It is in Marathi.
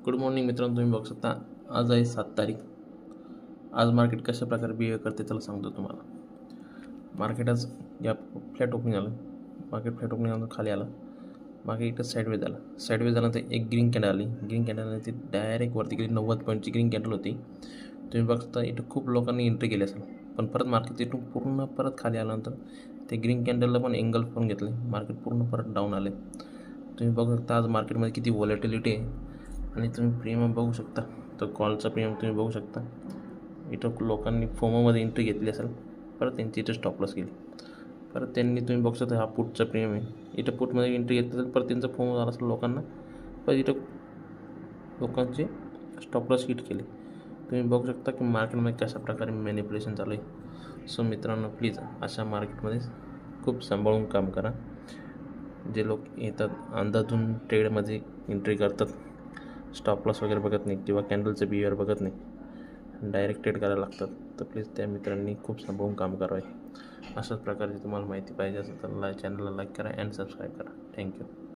गुड मॉर्निंग मित्रांनो, तुम्ही बघू शकता आज आहे 7 तारीख. आज मार्केट कशा प्रकारे बिहेव करते त्याला सांगतो तुम्हाला. मार्केट आज या फ्लॅट ओपनिंग आलं. मार्केट फ्लॅट ओपनिंग आलं, खाली आलं. मागे इथं साईडवेज झालं. साईडवेज झाल्यानंतर एक ग्रीन कॅन्डल आली. ग्रीन कॅन्डल ती डायरेक्ट वरती गेली. 90 पॉईंटची ग्रीन कॅन्डल होती. तुम्ही बघता इथं खूप लोकांनी एंट्री केली असेल, पण परत मार्केट इथून पूर्ण परत खाली आल्यानंतर ते ग्रीन कॅन्डलला पण एंगल करून घेतले. मार्केट पूर्ण परत डाऊन आले. तुम्ही बघू शकता आज मार्केटमध्ये किती व्हॉलेटिलिटी आहे. आणि तुम्ही प्रीमियम बघू शकता, तर कॉलचा प्रीमियम तुम्ही बघू शकता. इथं लोकांनी फोमोमध्ये एंट्री घेतली असेल, परत त्यांची इथं स्टॉप लॉस गेली. परत त्यांनी तुम्ही बघू शकता हा पुटचा प्रीमियम आहे. इथं पुटमध्ये एंट्री घेतली असेल, परत त्यांचा फोमो झाला असेल लोकांना, परत इथं लोकांचे स्टॉप लॉस हिट केले. तुम्ही बघू शकता की मार्केटमध्ये कशा प्रकारे मॅनिप्युलेशन चालू आहे. सो मित्रांनो, प्लीज अशा मार्केटमध्ये खूप सांभाळून काम करा. जे लोक येतात अंदाजून ट्रेडमध्ये एंट्री करतात, स्टॉप लॉस वगैरे बघत नाही किंवा कॅन्डलचं बिहेवियर बघत नाही, डायरेक्ट ट्रेड करायला लागतात, तर प्लीज त्या मित्रांनी खूप सांभाळून काम करावे. अशाच प्रकारची तुम्हाला माहिती पाहिजे असेल तर चॅनलला लाईक करा अँड सबस्क्राईब करा. थँक्यू.